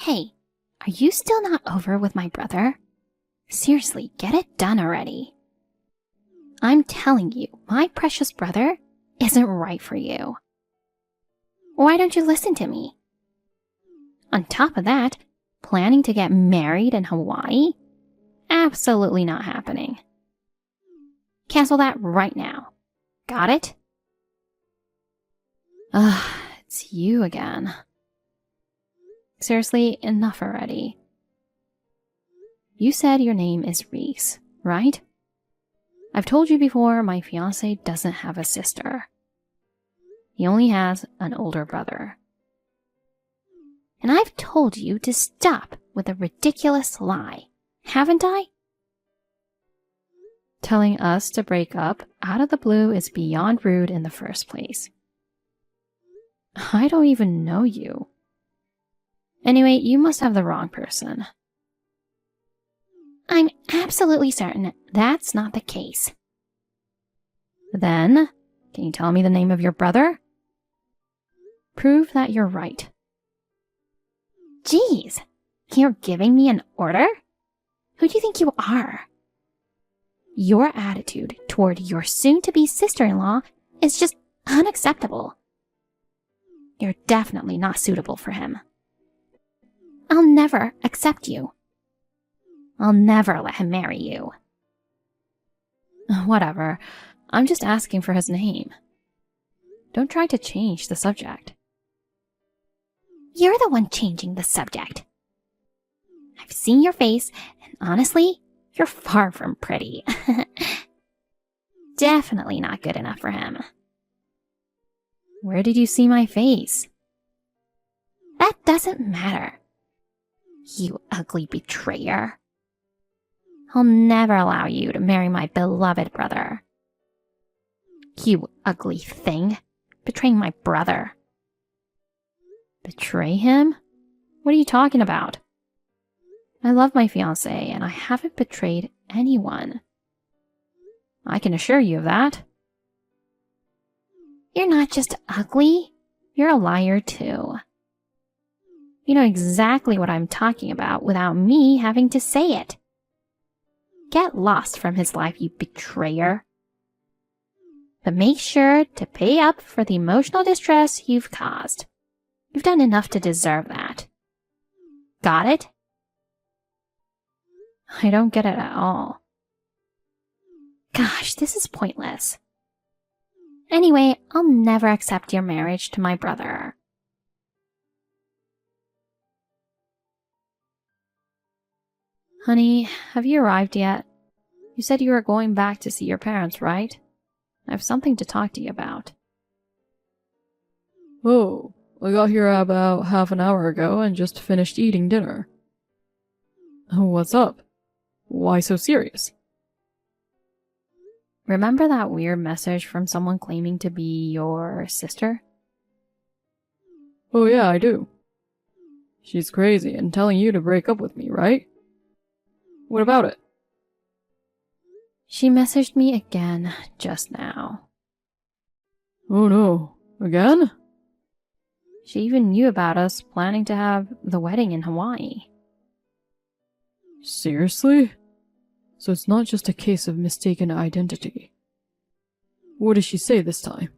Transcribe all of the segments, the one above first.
Hey, are you still not over with my brother? Seriously, get it done already. I'm telling you, my precious brother isn't right for you. Why don't you listen to me? On top of that, planning to get married in Hawaii? Absolutely not happening. Cancel that right now. Got it? It's you again. Seriously, enough already. You said your name is Reese, right? I've told you before my fiancé doesn't have a sister. He only has an older brother. And I've told you to stop with a ridiculous lie, haven't I? Telling us to break up out of the blue is beyond rude in the first place. I don't even know you. Anyway, you must have the wrong person. I'm absolutely certain that's not the case. Then, can you tell me the name of your brother? Prove that you're right. Geez, you're giving me an order? Who do you think you are? Your attitude toward your soon-to-be sister-in-law is just unacceptable. You're definitely not suitable for him. I'll never accept you. I'll never let him marry you. Whatever. I'm just asking for his name. Don't try to change the subject. You're the one changing the subject. I've seen your face, and honestly, you're far from pretty. Definitely not good enough for him. Where did you see my face? That doesn't matter. You ugly betrayer. I'll never allow you to marry my beloved brother. You ugly thing, betraying my brother. Betray him? What are you talking about? I love my fiancé and I haven't betrayed anyone. I can assure you of that. You're not just ugly, you're a liar too. You know exactly what I'm talking about without me having to say it. Get lost from his life, you betrayer. But make sure to pay up for the emotional distress you've caused. You've done enough to deserve that. Got it? I don't get it at all. Gosh, this is pointless. Anyway, I'll never accept your marriage to my brother. Honey, have you arrived yet? You said you were going back to see your parents, right? I have something to talk to you about. Oh, I got here about half an hour ago and just finished eating dinner. What's up? Why so serious? Remember that weird message from someone claiming to be your sister? Oh yeah, I do. She's crazy and telling you to break up with me, right? What about it? She messaged me again just now. Oh no, again? She even knew about us planning to have the wedding in Hawaii. Seriously? So it's not just a case of mistaken identity. What did she say this time?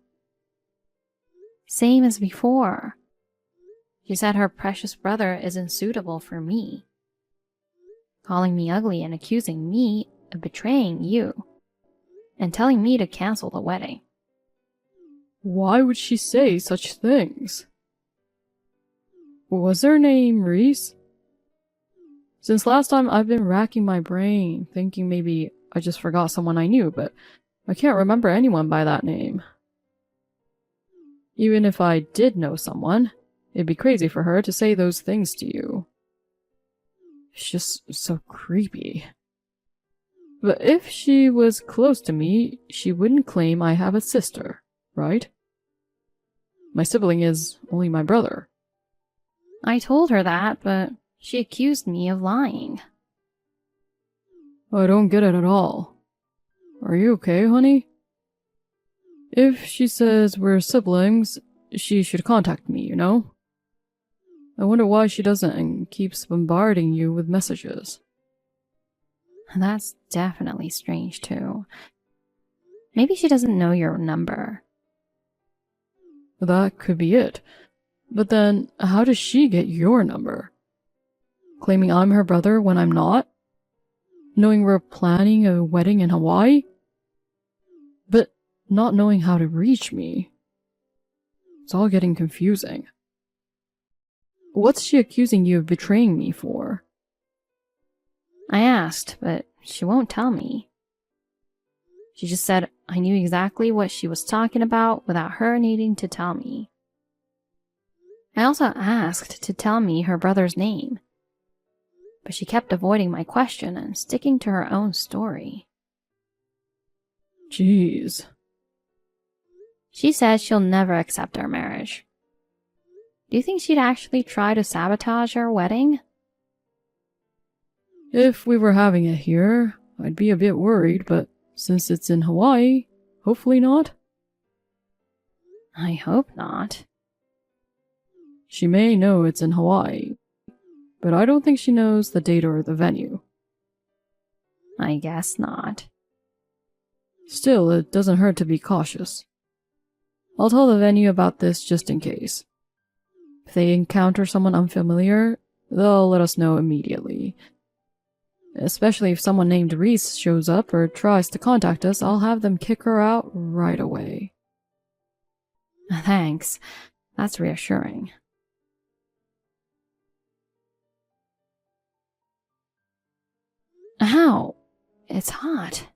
Same as before. She said her precious brother isn't suitable for me. Calling me ugly and accusing me of betraying you. And telling me to cancel the wedding. Why would she say such things? Was her name Reese? Since last time I've been racking my brain, thinking maybe I just forgot someone I knew, but I can't remember anyone by that name. Even if I did know someone, it'd be crazy for her to say those things to you. It's just so creepy. But if she was close to me, she wouldn't claim I have a sister, right? My sibling is only my brother. I told her that, but she accused me of lying. I don't get it at all. Are you okay, honey? If she says we're siblings, she should contact me, you know? I wonder why she doesn't and keeps bombarding you with messages. That's definitely strange, too. Maybe she doesn't know your number. That could be it. But then, how does she get your number? Claiming I'm her brother when I'm not? Knowing we're planning a wedding in Hawaii? But not knowing how to reach me. It's all getting confusing. What's she accusing you of betraying me for? I asked, but she won't tell me. She just said I knew exactly what she was talking about without her needing to tell me. I also asked to tell me her brother's name, but she kept avoiding my question and sticking to her own story. Jeez. She says she'll never accept our marriage. Do you think she'd actually try to sabotage our wedding? If we were having it here, I'd be a bit worried, but since it's in Hawaii, hopefully not. I hope not. She may know it's in Hawaii, but I don't think she knows the date or the venue. I guess not. Still, it doesn't hurt to be cautious. I'll tell the venue about this just in case. If they encounter someone unfamiliar, they'll let us know immediately. Especially if someone named Reese shows up or tries to contact us, I'll have them kick her out right away. Thanks. That's reassuring. Ow! It's hot.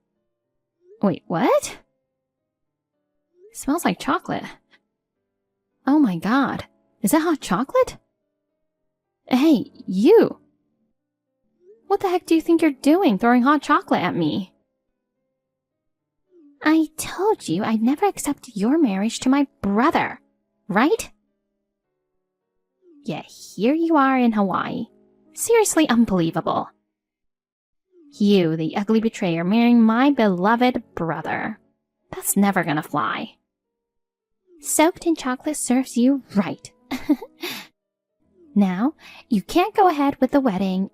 Wait, what? It smells like chocolate. Oh my god. Is that hot chocolate? Hey, you! What the heck do you think you're doing throwing hot chocolate at me? I told you I'd never accept your marriage to my brother, right? Yeah, here you are in Hawaii. Seriously unbelievable. You, the ugly betrayer, marrying my beloved brother. That's never gonna fly. Soaked in chocolate serves you right. Now, you can't go ahead with the wedding.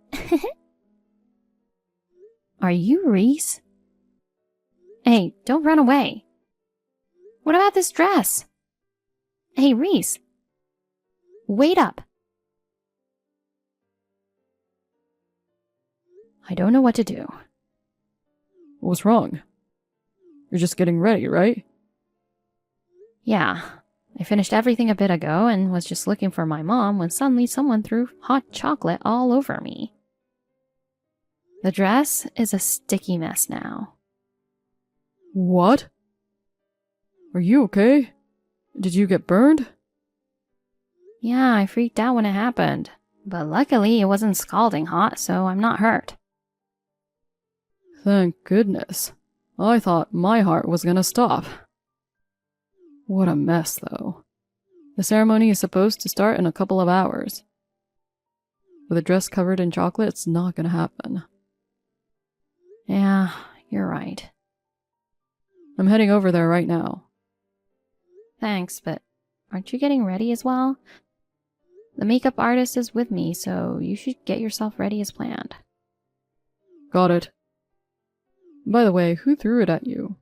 Are you Reese? Hey, don't run away. What about this dress? Hey, Reese. Wait up. I don't know what to do. What's wrong? You're just getting ready, right? Yeah, I finished everything a bit ago and was just looking for my mom when suddenly someone threw hot chocolate all over me. The dress is a sticky mess now. What? Are you okay? Did you get burned? Yeah, I freaked out when it happened, but luckily it wasn't scalding hot, so I'm not hurt. Thank goodness. I thought my heart was gonna stop. What a mess, though. The ceremony is supposed to start in a couple of hours. With a dress covered in chocolate, it's not gonna happen. Yeah, you're right. I'm heading over there right now. Thanks, but aren't you getting ready as well? The makeup artist is with me, so you should get yourself ready as planned. Got it. By the way, who threw it at you?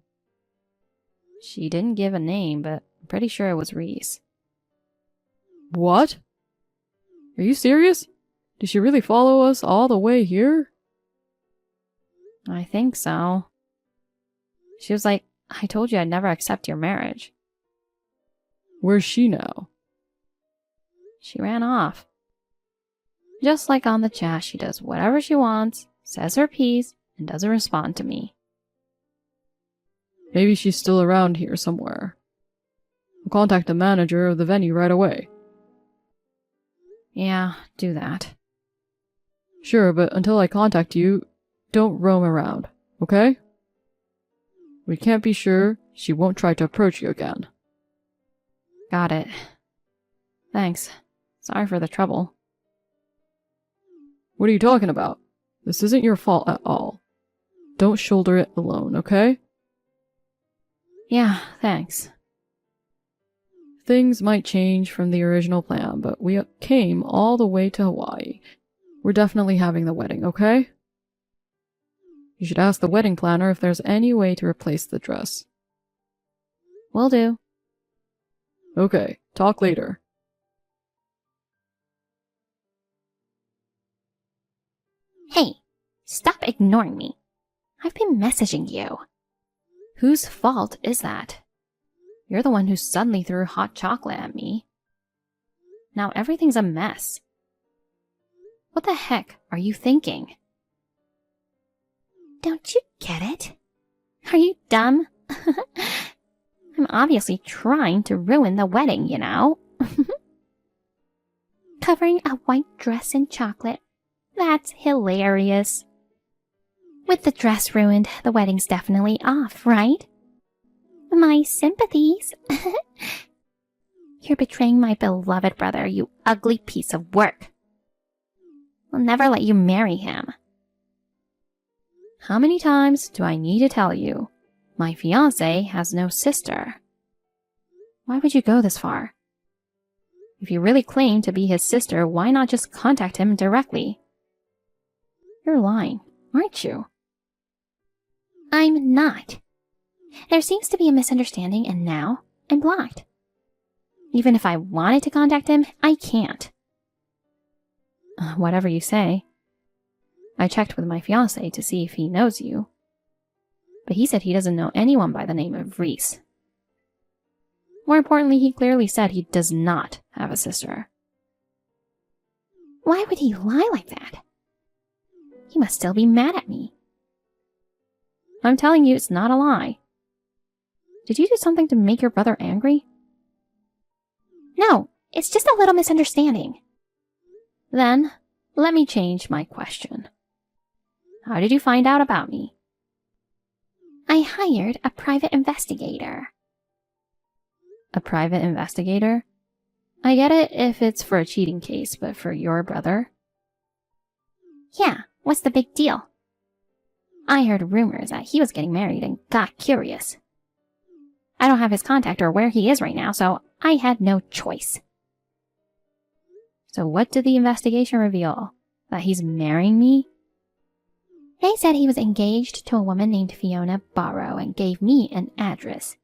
She didn't give a name, but I'm pretty sure it was Reese. What? Are you serious? Did she really follow us all the way here? I think so. She was like, I told you I'd never accept your marriage. Where's she now? She ran off. Just like on the chat, she does whatever she wants, says her piece, and doesn't respond to me. Maybe she's still around here somewhere. I'll contact the manager of the venue right away. Yeah, do that. Sure, but until I contact you, don't roam around, okay? We can't be sure she won't try to approach you again. Got it. Thanks. Sorry for the trouble. What are you talking about? This isn't your fault at all. Don't shoulder it alone, okay? Yeah, thanks. Things might change from the original plan, but we came all the way to Hawaii. We're definitely having the wedding, okay? You should ask the wedding planner if there's any way to replace the dress. Will do. Okay, talk later. Hey, stop ignoring me. I've been messaging you. Whose fault is that? You're the one who suddenly threw hot chocolate at me. Now everything's a mess. What the heck are you thinking? Don't you get it? Are you dumb? I'm obviously trying to ruin the wedding, you know? Covering a white dress in chocolate. That's hilarious. With the dress ruined, the wedding's definitely off, right? My sympathies. You're betraying my beloved brother, you ugly piece of work. I'll never let you marry him. How many times do I need to tell you? My fiancé has no sister. Why would you go this far? If you really claim to be his sister, why not just contact him directly? You're lying, aren't you? I'm not. There seems to be a misunderstanding, and now I'm blocked. Even if I wanted to contact him, I can't. Whatever you say. I checked with my fiancé to see if he knows you, but he said he doesn't know anyone by the name of Reese. More importantly, he clearly said he does not have a sister. Why would he lie like that? He must still be mad at me. I'm telling you, it's not a lie. Did you do something to make your brother angry? No, it's just a little misunderstanding. Then, let me change my question. How did you find out about me? I hired a private investigator. A private investigator? I get it if it's for a cheating case, but for your brother? Yeah, what's the big deal? I heard rumors that he was getting married and got curious. I don't have his contact or where he is right now, so I had no choice. So what did the investigation reveal? That he's marrying me? They said he was engaged to a woman named Fiona Barrow and gave me an address.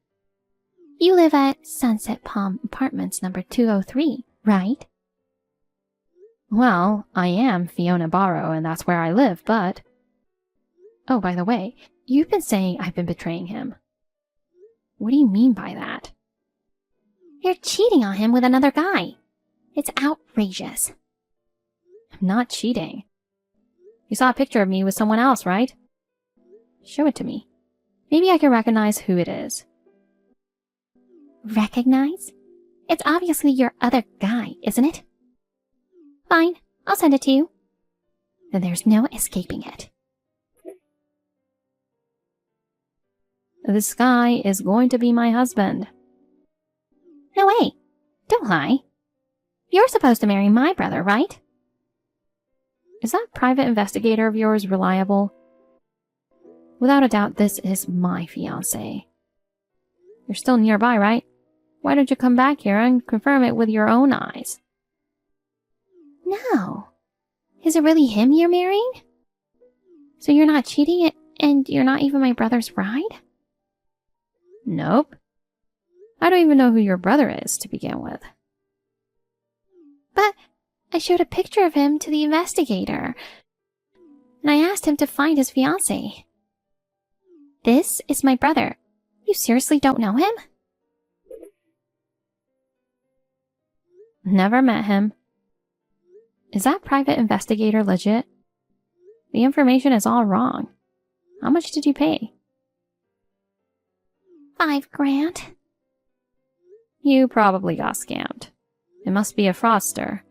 You live at Sunset Palm Apartments number 203, right? Well, I am Fiona Barrow and that's where I live, but... Oh, by the way, you've been saying I've been betraying him. What do you mean by that? You're cheating on him with another guy. It's outrageous. I'm not cheating. You saw a picture of me with someone else, right? Show it to me. Maybe I can recognize who it is. Recognize? It's obviously your other guy, isn't it? Fine, I'll send it to you. Then there's no escaping it. This guy is going to be my husband. No way. Don't lie. You're supposed to marry my brother, right? Is that private investigator of yours reliable? Without a doubt, this is my fiancé. You're still nearby, right? Why don't you come back here and confirm it with your own eyes? No. Is it really him you're marrying? So you're not cheating and you're not even my brother's bride? Nope. I don't even know who your brother is to begin with. But I showed a picture of him to the investigator, and I asked him to find his fiancée. This is my brother. You seriously don't know him? Never met him. Is that private investigator legit? The information is all wrong. How much did you pay? $5,000. You probably got scammed. It must be a fraudster.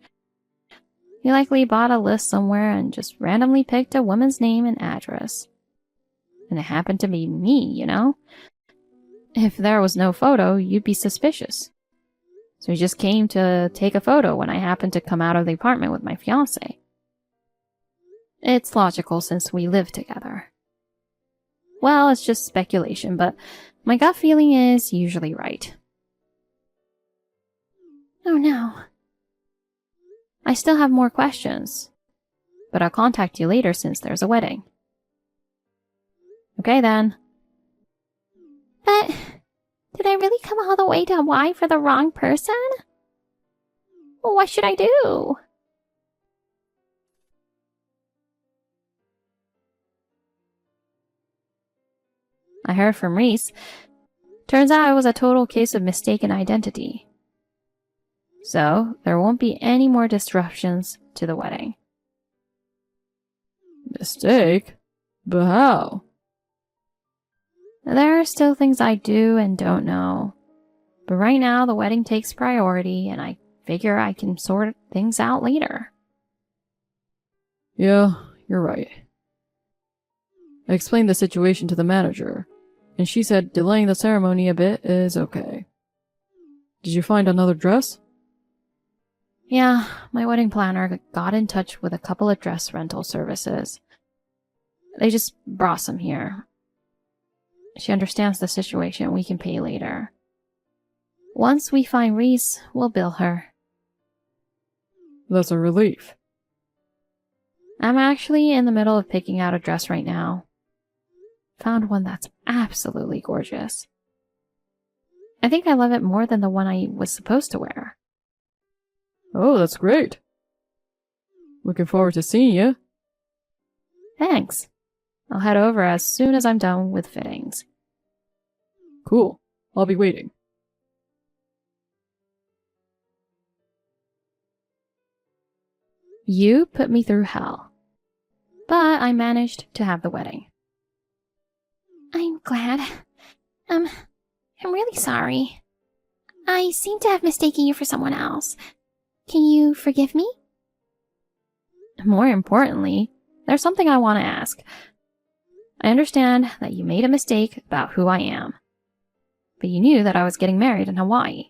He likely bought a list somewhere and just randomly picked a woman's name and address. And it happened to be me, you know? If there was no photo, you'd be suspicious. So he just came to take a photo when I happened to come out of the apartment with my fiancé. It's logical since we live together. Well, it's just speculation, but my gut feeling is usually right. Oh no. I still have more questions. but I'll contact you later since there's a wedding. Okay then. But did I really come all the way to Hawaii for the wrong person? Well, what should I do? I heard from Reese. Turns out it was a total case of mistaken identity. So, there won't be any more disruptions to the wedding. Mistake? But how? There are still things I do and don't know. But right now, the wedding takes priority, and I figure I can sort things out later. Yeah, you're right. I explained the situation to the manager, and she said delaying the ceremony a bit is okay. Did you find another dress? Yeah, my wedding planner got in touch with a couple of dress rental services. They just brought some here. She understands the situation. We can pay later. Once we find Reese, we'll bill her. That's a relief. I'm actually in the middle of picking out a dress right now. Found one that's absolutely gorgeous. I think I love it more than the one I was supposed to wear. Oh, that's great. Looking forward to seeing you. Thanks. I'll head over as soon as I'm done with fittings. Cool. I'll be waiting. You put me through hell. But I managed to have the wedding. I'm glad. I'm really sorry. I seem to have mistaken you for someone else. Can you forgive me? More importantly, there's something I want to ask. I understand that you made a mistake about who I am. But you knew that I was getting married in Hawaii.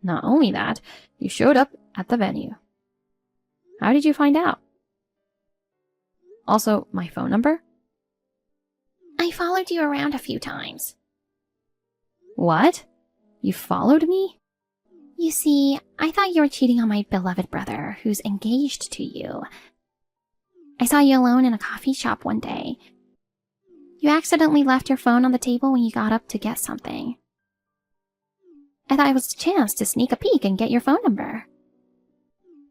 Not only that, you showed up at the venue. How did you find out? Also, my phone number? I followed you around a few times. What? You followed me? You see, I thought you were cheating on my beloved brother, who's engaged to you. I saw you alone in a coffee shop one day. You accidentally left your phone on the table when you got up to get something. I thought it was a chance to sneak a peek and get your phone number.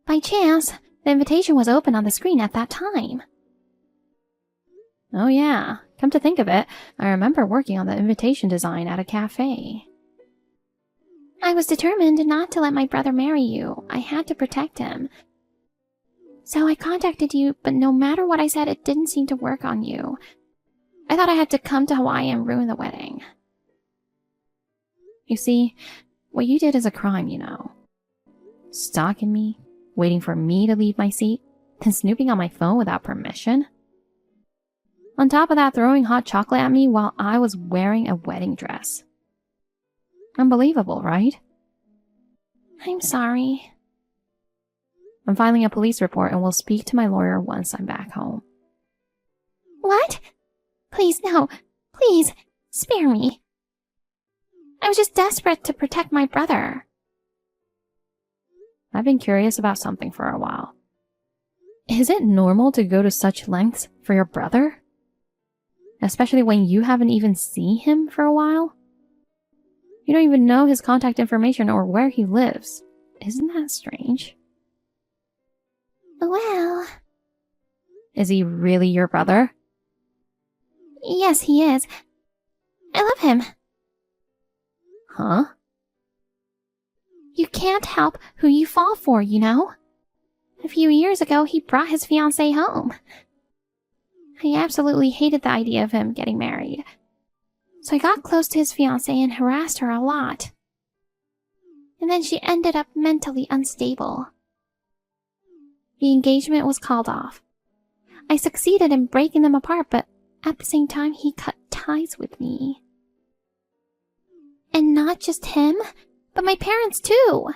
By chance, the invitation was open on the screen at that time. Oh yeah, come to think of it, I remember working on the invitation design at a cafe. I was determined not to let my brother marry you. I had to protect him. So I contacted you, but no matter what I said, it didn't seem to work on you. I thought I had to come to Hawaii and ruin the wedding. You see, what you did is a crime, you know. Stalking me, waiting for me to leave my seat, then snooping on my phone without permission. On top of that, throwing hot chocolate at me while I was wearing a wedding dress. Unbelievable, right? I'm sorry. I'm filing a police report and will speak to my lawyer once I'm back home. What? Please, no. Please, spare me. I was just desperate to protect my brother. I've been curious about something for a while. Is it normal to go to such lengths for your brother? Especially when you haven't even seen him for a while? You don't even know his contact information or where he lives. Isn't that strange? Well... Is he really your brother? Yes, he is. I love him. Huh? You can't help who you fall for, you know? A few years ago, he brought his fiancée home. I absolutely hated the idea of him getting married. So I got close to his fiancée and harassed her a lot. And then she ended up mentally unstable. The engagement was called off. I succeeded in breaking them apart, but at the same time, he cut ties with me. And not just him, but my parents too.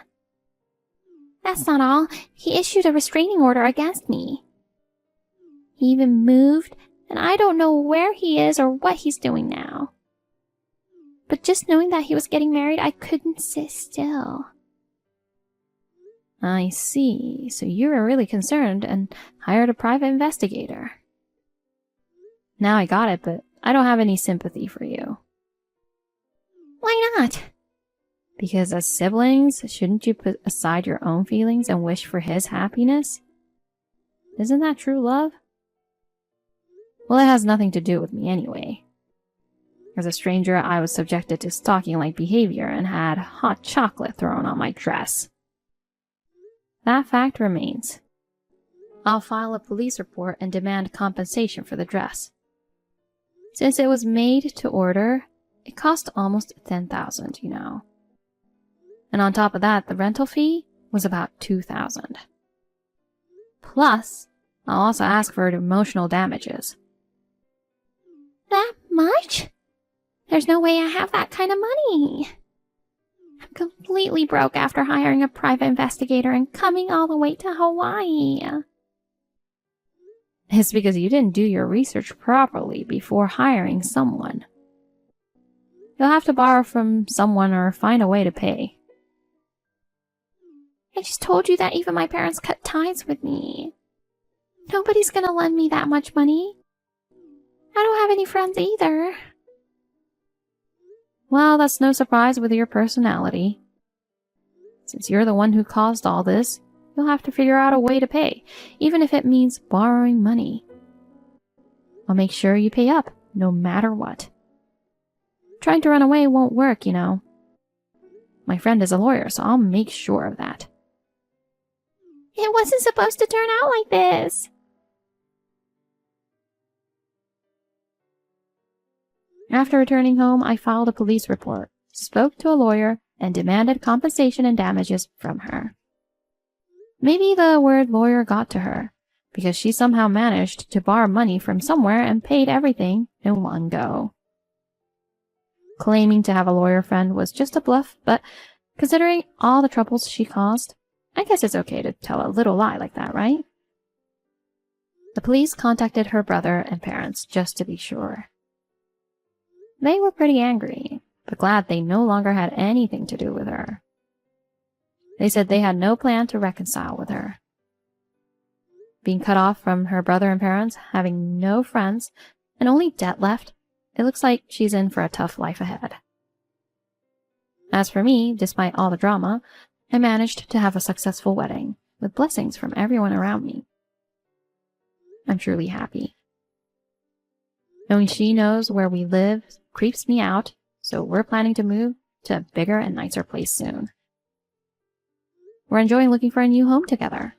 That's not all. He issued a restraining order against me. He even moved, and I don't know where he is or what he's doing now. But just knowing that he was getting married, I couldn't sit still. I see. So you were really concerned and hired a private investigator. Now I got it, but I don't have any sympathy for you. Why not? Because as siblings, shouldn't you put aside your own feelings and wish for his happiness? Isn't that true love? Well, it has nothing to do with me anyway. As a stranger, I was subjected to stalking-like behavior and had hot chocolate thrown on my dress. That fact remains. I'll file a police report and demand compensation for the dress. Since it was made to order, it cost almost $10,000, you know. And on top of that, the rental fee was about $2,000. Plus, I'll also ask for emotional damages. That much? There's no way I have that kind of money. I'm completely broke after hiring a private investigator and coming all the way to Hawaii. It's because you didn't do your research properly before hiring someone. You'll have to borrow from someone or find a way to pay. I just told you that even my parents cut ties with me. Nobody's gonna lend me that much money. I don't have any friends either. Well, that's no surprise with your personality. Since you're the one who caused all this, you'll have to figure out a way to pay, even if it means borrowing money. I'll make sure you pay up, no matter what. Trying to run away won't work, you know. My friend is a lawyer, so I'll make sure of that. It wasn't supposed to turn out like this. After returning home, I filed a police report, spoke to a lawyer, and demanded compensation and damages from her. Maybe the word lawyer got to her, because she somehow managed to borrow money from somewhere and paid everything in one go. Claiming to have a lawyer friend was just a bluff, but considering all the troubles she caused, I guess it's okay to tell a little lie like that, right? The police contacted her brother and parents just to be sure. They were pretty angry, but glad they no longer had anything to do with her. They said they had no plan to reconcile with her. Being cut off from her brother and parents, having no friends, and only debt left, it looks like she's in for a tough life ahead. As for me, despite all the drama, I managed to have a successful wedding, with blessings from everyone around me. I'm truly happy. Knowing she knows where we live creeps me out, so we're planning to move to a bigger and nicer place soon. We're enjoying looking for a new home together.